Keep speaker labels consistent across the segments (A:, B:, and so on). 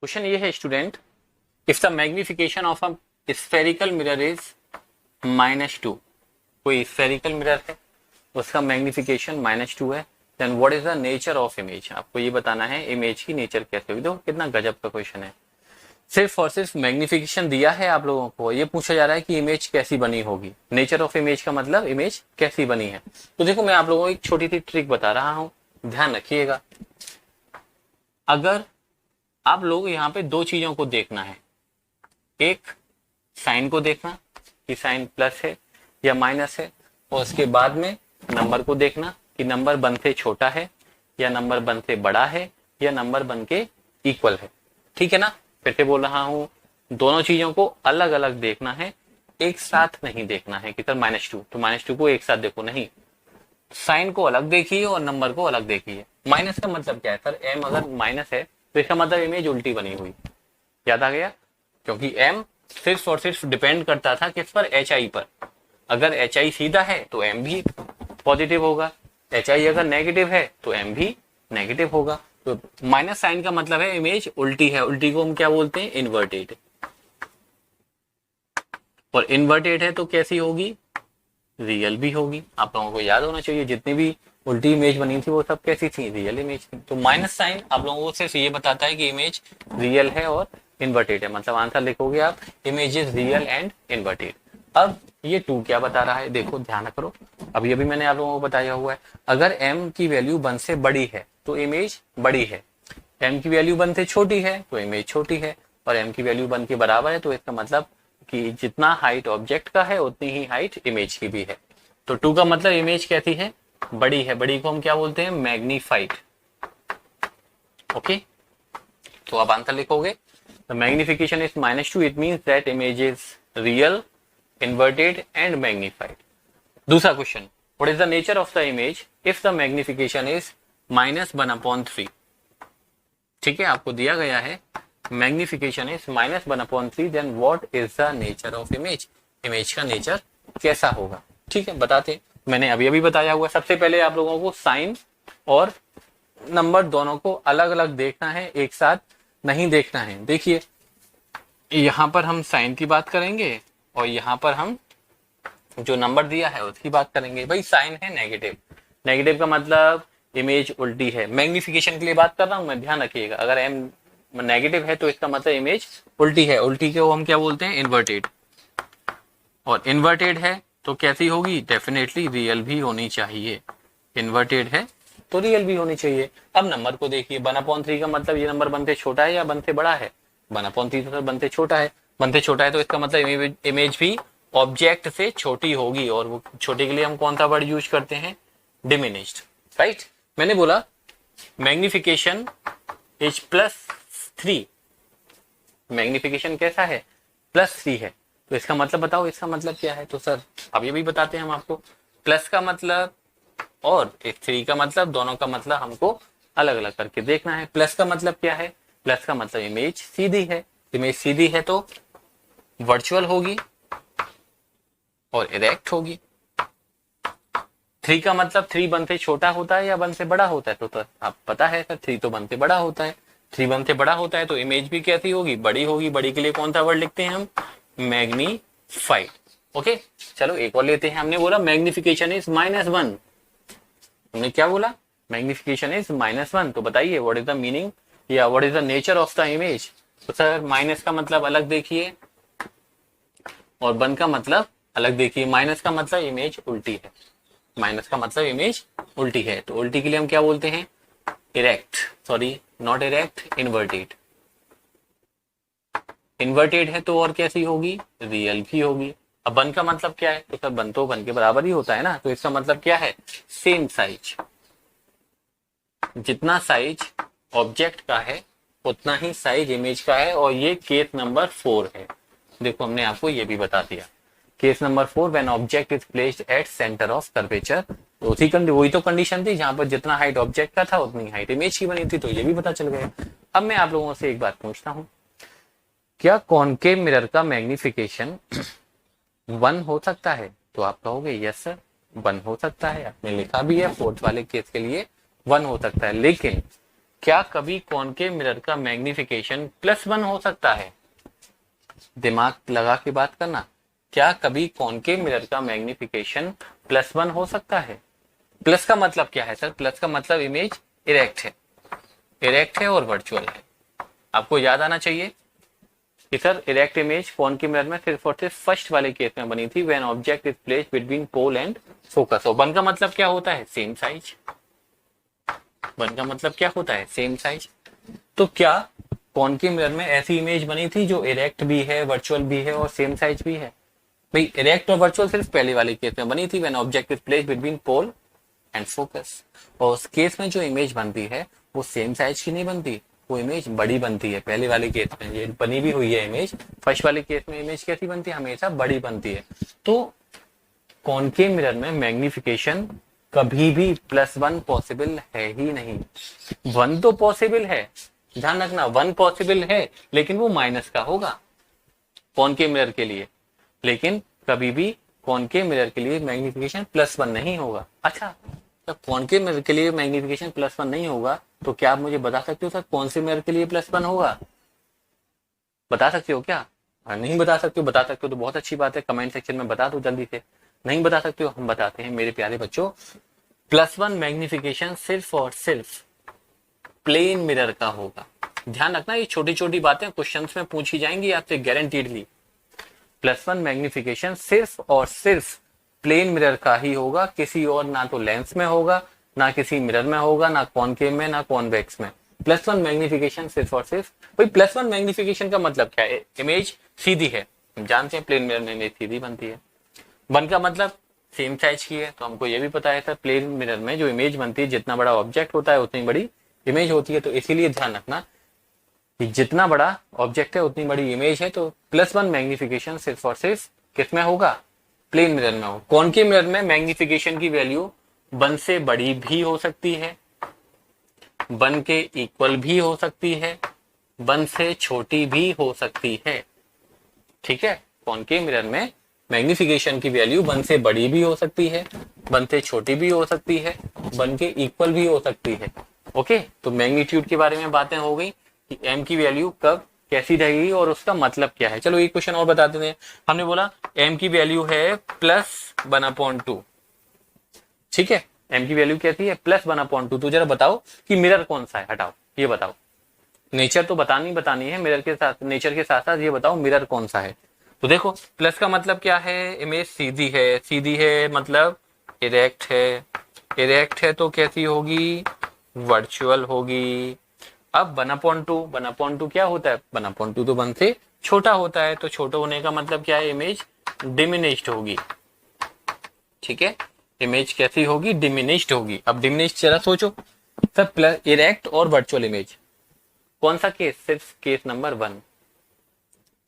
A: Question ये है student, if the magnification of a spherical mirror is -2, कोई spherical mirror है उसका मैग्निफिकेशन -2 है, then what is the nature of image. आपको ये बताना है इमेज की नेचर कैसे होगी। देखो कितना गजब का क्वेश्चन है, सिर्फ और सिर्फ मैग्निफिकेशन दिया है आप लोगों को, ये पूछा जा रहा है कि इमेज कैसी बनी होगी। नेचर ऑफ इमेज का मतलब इमेज कैसी बनी है। तो देखो मैं आप लोगों को एक छोटी सी ट्रिक बता रहा हूं, ध्यान रखिएगा। अगर आप लोग यहाँ पे दो चीजों को देखना है, एक साइन को देखना कि साइन प्लस है या माइनस है, और उसके बाद में नंबर को देखना कि नंबर बन से छोटा है या नंबर बन से बड़ा है या नंबर बन के इक्वल है। ठीक है ना, फिर से बोल रहा हूं, दोनों चीजों को अलग अलग देखना है, एक साथ नहीं देखना है कि सर -2 तो -2 को एक साथ देखो, नहीं, साइन को अलग देखिए और नंबर को अलग देखिए। माइनस का मतलब क्या है सर, एम अगर माइनस है तो इसका मतलब इमेज उल्टी बनी हुई, याद आ गया, क्योंकि एम सिर्फ और सिर्फ डिपेंड करता था किस पर, एच आई पर। अगर एच आई सीधा है तो एम भी पॉजिटिव होगा, एच आई अगर नेगेटिव है तो एम भी नेगेटिव होगा। तो माइनस साइन का मतलब है इमेज उल्टी है, उल्टी को हम क्या बोलते हैं, इन्वर्टेड। और इन्वर्टेड है तो कैसी होगी, रियल भी होगी। आप लोगों को याद होना चाहिए जितनी भी उल्टी इमेज बनी थी वो सब कैसी थी, रियल इमेज थी। तो माइनस साइन आप लोगों को सिर्फ ये बताता है कि इमेज रियल है और इन्वर्टेड है, मतलब आंसर लिखोगे आप image is real and inverted. अब ये 2 क्या बता रहा है, देखो ध्यान करो, अभी अभी मैंने आप लोगों को बताया हुआ है, अगर m की वैल्यू 1 से बड़ी है तो इमेज बड़ी है, m की वैल्यू 1 से छोटी है तो इमेज छोटी है, और m की वैल्यू 1 के बराबर है तो इसका मतलब कि जितना हाइट ऑब्जेक्ट का है उतनी ही हाइट इमेज की भी है। तो 2 का मतलब इमेज कैसी है, बड़ी है, बड़ी को हम क्या बोलते हैं, मैग्नीफाइड। ओके, तो आप आंसर लिखोगे the magnification is -2, it means that image is real, inverted and magnified. दूसरा question, what is the nature of the image if the magnification is -1/3। ठीक है, आपको दिया गया है magnification is -1/3, then what is the nature of image, image का nature कैसा होगा। ठीक है, बताते, मैंने अभी अभी बताया हुआ। सबसे पहले आप लोगों को साइन और नंबर दोनों को अलग अलग देखना है, एक साथ नहीं देखना है। देखिए यहां पर हम साइन की बात करेंगे और यहां पर हम जो नंबर दिया है उसकी बात करेंगे। भाई साइन है नेगेटिव, नेगेटिव का मतलब इमेज उल्टी है। मैग्निफिकेशन के लिए बात कर रहा हूं मैं, ध्यान रखिएगा, अगर एम नेगेटिव है तो इसका मतलब इमेज उल्टी है, उल्टी को हम क्या बोलते हैं, इन्वर्टेड। और इन्वर्टेड है तो कैसी होगी, डेफिनेटली रियल भी होनी चाहिए, इन्वर्टेड है तो रियल भी होनी चाहिए। अब नंबर को देखिए, 1/3 का मतलब ये नंबर 1 से छोटा है या 1 से बड़ा है, 1/3 तो 1 से छोटा है, 1 से छोटा है तो इसका मतलब इमेज भी ऑब्जेक्ट से छोटी होगी, और वो छोटे के लिए हम कौन सा वर्ड यूज करते हैं, डिमिनिश्ड, राइट। मैंने बोला मैग्निफिकेशन इज +3, मैग्निफिकेशन कैसा है, +3 है, तो इसका मतलब बताओ, इसका मतलब क्या है। तो सर अभी भी बताते हैं हम आपको, प्लस का मतलब और 3 का मतलब, दोनों का मतलब हमको अलग अलग करके देखना है। प्लस का मतलब क्या है, प्लस का मतलब इमेज सीधी है, इमेज सीधी है तो वर्चुअल होगी और इरेक्ट होगी। 3 का मतलब 3 1 से छोटा होता है या 1 से बड़ा होता है, तो आप पता है सर 3 तो 1 से बड़ा होता है, 3 1 से बड़ा होता है तो इमेज भी कैसी होगी, बड़ी होगी। बड़ी के लिए कौन सा वर्ड लिखते हैं हम, मैग्नीफाइड। ओके, चलो एक और लेते हैं। हमने बोला मैग्निफिकेशन इज -1, हमने क्या बोला, मैग्निफिकेशन इज -1, तो बताइए व्हाट इज द मीनिंग या what is the nature of the image. तो सर माइनस का मतलब अलग देखिए और 1 का मतलब अलग देखिए। माइनस का मतलब इमेज उल्टी है, माइनस का मतलब इमेज उल्टी है, तो उल्टी के लिए हम क्या बोलते हैं, erect, sorry not erect, inverted. Inverted है तो और कैसी होगी, रियल भी होगी। अब 1 का मतलब क्या है, तो सर 1 तो 1 के बराबर ही होता है ना, तो इसका मतलब क्या है, सेम साइज, जितना साइज ऑब्जेक्ट का है उतना ही साइज इमेज का है, और ये केस नंबर 4 है। देखो हमने आपको ये भी बता दिया, case number 4, when object is placed at centre of curvature, तो वही तो कंडीशन थी जहां पर जितना हाइट ऑब्जेक्ट का था उतनी हाइट इमेज की बनी थी, तो ये भी पता चल गया। अब मैं आप लोगों से एक बात पूछता हूं, क्या कॉनकेव मिरर का मैग्निफिकेशन 1 हो सकता है, तो आप कहोगे यस सर 1 हो सकता है, आपने लिखा भी है 4th वाले केस के लिए 1 हो सकता है। लेकिन क्या कभी कॉनकेव मिरर का मैग्निफिकेशन +1 हो सकता है? दिमाग लगा के बात करना। क्या कभी कॉनकेव मिरर का मैग्निफिकेशन +1 हो सकता है? प्लस का मतलब क्या है सर? प्लस का मतलब इमेज इरेक्ट है, इरेक्ट है और वर्चुअल है। आपको याद आना चाहिए कि sir erect image concave mirror में सिर्फ और सिर्फ फर्स्ट वाले केस में बनी थी, when object is placed between pole and focus. और वन का मतलब क्या होता है? Same size. वन का मतलब क्या होता है? Same size. तो क्या कॉनकेव मिरर में ऐसी इमेज बनी थी जो इरेक्ट भी है, वर्चुअल भी है और सेम साइज भी है? भाई इरेक्ट और वर्चुअल सिर्फ पहले वाले केस में बनी थी, when object is placed between pole and focus. और उस केस में जो इमेज बनती है वो सेम साइज की नहीं बनती, वो इमेज बड़ी बनती है। पहले वाले केस में ये बनी भी हुई है इमेज, फर्स्ट वाले केस में इमेज कैसी बनती है? हमेशा बड़ी बनती है। तो कॉनकेव मिरर में मैग्निफिकेशन कभी भी +1 पॉसिबल है ही नहीं। 1 तो पॉसिबल है, ध्यान रखना 1 पॉसिबल है, लेकिन वो माइनस का होगा कॉनकेव मिरर के लिए। लेकिन कभी भी कॉनकेव मिरर के लिए मैग्निफिकेशन +1 नहीं होगा। अच्छा, जब कॉनकेव मिरर के लिए मैग्निफिकेशन +1 नहीं होगा तो क्या आप मुझे बता सकते हो सर कौन से मिरर के लिए +1 होगा? बता सकते हो क्या? नहीं बता सकते हो? बता सकते हो तो बहुत अच्छी बात है, कमेंट सेक्शन में बता दो जल्दी से। नहीं बता सकते हो, हम बताते हैं मेरे प्यारे बच्चों। +1 मैग्निफिकेशन सिर्फ और सिर्फ प्लेन मिरर का होगा। ध्यान रखना, ये छोटी छोटी बातें क्वेश्चंस में पूछी जाएंगी आपसे गारंटीडली। +1 मैग्निफिकेशन सिर्फ और सिर्फ प्लेन मिरर का ही होगा, किसी और ना तो लेंस में होगा, ना किसी मिरर में होगा, ना कॉनकेव में, ना कॉन्वेक्स में। +1 मैग्निफिकेशन सिर्फ और सिर्फ, भाई +1 मैग्निफिकेशन का मतलब क्या है? इमेज सीधी है, हम जानते हैं प्लेन मिरर में इमेज सीधी बनती है। 1 का मतलब सेम साइज की है, तो हमको ये भी पता है सर प्लेन मिरर में जो इमेज बनती है, जितना बड़ा ऑब्जेक्ट होता है उतनी बड़ी इमेज होती है। तो इसीलिए ध्यान रखना कि जितना बड़ा ऑब्जेक्ट है उतनी बड़ी इमेज है। तो +1 मैग्निफिकेशन सिर्फ और सिर्फ किसमें होगा? प्लेन मिरर में हो। कॉनकेव मिरर में मैग्निफिकेशन की वैल्यू 1 से बड़ी भी हो सकती है, 1 के इक्वल भी हो सकती है, 1 से छोटी भी हो सकती है। ठीक है, कॉनकेव मिरर में मैग्निफिकेशन की वैल्यू 1 से बड़ी भी हो सकती है, 1 से छोटी भी हो सकती है, 1 के इक्वल भी हो सकती है। ओके, तो मैग्नीट्यूड के बारे में बातें हो गई कि m की वैल्यू कब कैसी रहेगी और उसका मतलब क्या है। चलो एक क्वेश्चन और बता देते हैं। हमने बोला m की वैल्यू है +1/2। ठीक है, m की वैल्यू कैसी है? +1/2। तो जरा बताओ कि मिरर कौन सा है? हटाओ, ये बताओ। नेचर तो बतानी है, मिरर के साथ, नेचर के साथ साथ ये बताओ मिरर कौन सा है। तो देखो प्लस का मतलब क्या है? इमेज सीधी है, सीधी है मतलब इरेक्ट है, इरेक्ट है तो कैसी होगी? वर्चुअल होगी। अब 1/2 क्या होता है? 1/2 तो 1 से छोटा होता है, तो छोटा होने का मतलब क्या है? इमेज डिमिनिश्ड होगी। ठीक है, इमेज कैसी होगी? डिमिनिश्ड होगी। अब डिमिनिश्ड जरा सोचो सर, प्लस इरेक्ट और वर्चुअल इमेज कौन सा केस? सिर्फ केस नंबर 1।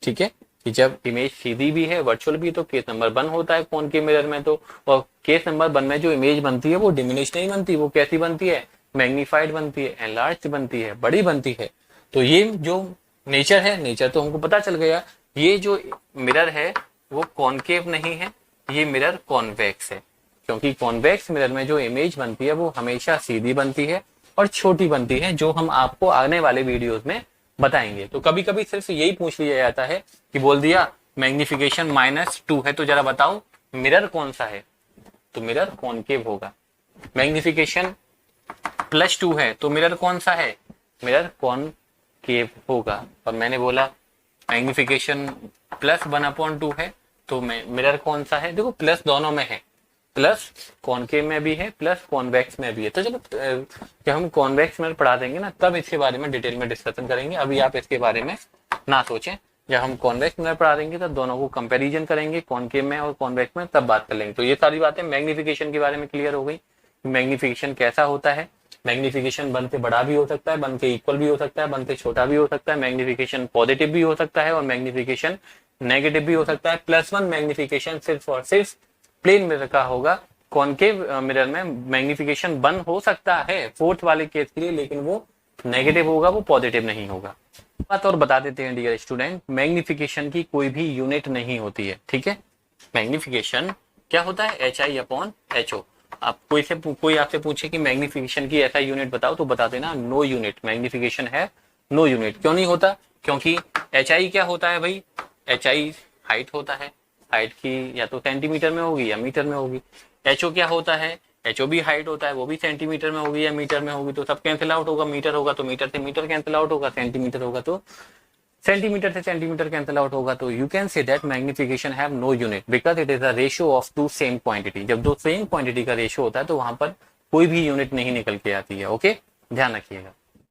A: ठीक है, कि जब इमेज सीधी भी है, वर्चुअल भी, तो केस नंबर 1 होता है कॉनकेव मिरर में। तो और केस नंबर 1 में जो इमेज बनती है वो डिमिनिश नहीं बनती, वो कैसी बनती है? मैग्नीफाइड बनती है, एनलार्ज बनती है, बड़ी बनती है। तो ये जो नेचर है, नेचर तो हमको पता चल गया। ये जो मिरर है वो कॉनकेव नहीं है, ये मिरर कॉन्वेक्स है। क्योंकि कॉन्वेक्स मिरर में जो इमेज बनती है वो हमेशा सीधी बनती है और छोटी बनती है, जो हम आपको आने वाले वीडियोस में बताएंगे। तो कभी कभी सिर्फ यही पूछ लिया जाता है कि बोल दिया मैग्निफिकेशन -2 है, तो जरा बताओ मिरर कौन सा है? तो मिरर कॉनकेव होगा। मैग्निफिकेशन +2 है तो मिरर कौन सा है? मिरर कॉनकेव होगा। और मैंने बोला मैग्निफिकेशन +1/2 है तो मिरर कौन सा है? देखो प्लस दोनों में है, प्लस कॉनकेव में भी है, प्लस कॉन्वेक्स में भी है। तो जब हम कॉन्वेक्स में पढ़ा देंगे ना, तब इसके बारे में डिटेल में डिस्कशन करेंगे। अभी आप इसके बारे में ना सोचें, जब हम कॉन्वेक्स में पढ़ा देंगे तो दोनों को कंपैरिजन करेंगे, कॉनकेव में और कॉन्वेक्स में, तब बात कर लेंगे। तो ये सारी बातें मैग्निफिकेशन के बारे में क्लियर हो गई। मैग्निफिकेशन कैसा होता है? मैग्निफिकेशन 1 से बड़ा भी हो सकता है, 1 के इक्वल भी हो सकता है, 1 से छोटा भी हो सकता है, मैग्निफिकेशन पॉजिटिव भी हो सकता है और मैग्निफिकेशन नेगेटिव भी हो सकता है। +1 मैग्निफिकेशन सिर्फ और सिर्फ प्लेन मिरर का होगा। कॉनकेव मिरर में मैग्निफिकेशन 1 हो सकता है फोर्थ वाले केस के लिए, लेकिन वो नेगेटिव होगा, वो पॉजिटिव नहीं होगा। बात और बता देते हैं डियर स्टूडेंट, मैग्निफिकेशन की कोई भी यूनिट नहीं होती है। ठीक है, मैग्निफिकेशन क्या होता है? HI/HO। आप कोई आपसे पूछे कि मैग्निफिकेशन की ऐसा यूनिट बताओ तो बता देना नो यूनिट, मैग्निफिकेशन है नो यूनिट। क्यों नहीं होता? क्योंकि एच आई क्या होता है भाई? एच आई हाइट होता है, हाइट की या तो सेंटीमीटर में होगी या मीटर में होगी। एचओ क्या होता है? एचओ भी हाइट होता है, वो भी सेंटीमीटर में होगी या मीटर में होगी। तो सब कैंसिल आउट होगा, मीटर होगा तो मीटर से मीटर कैंसिल आउट होगा, सेंटीमीटर होगा तो सेंटीमीटर से सेंटीमीटर कैंसिल आउट होगा। तो you can say that magnification have no unit because it is a ratio of two same quantity. जब दो सेम क्वांटिटी का रेशियो होता है तो वहां पर कोई भी यूनिट नहीं निकल के आती है। ओके, ध्यान रखिएगा।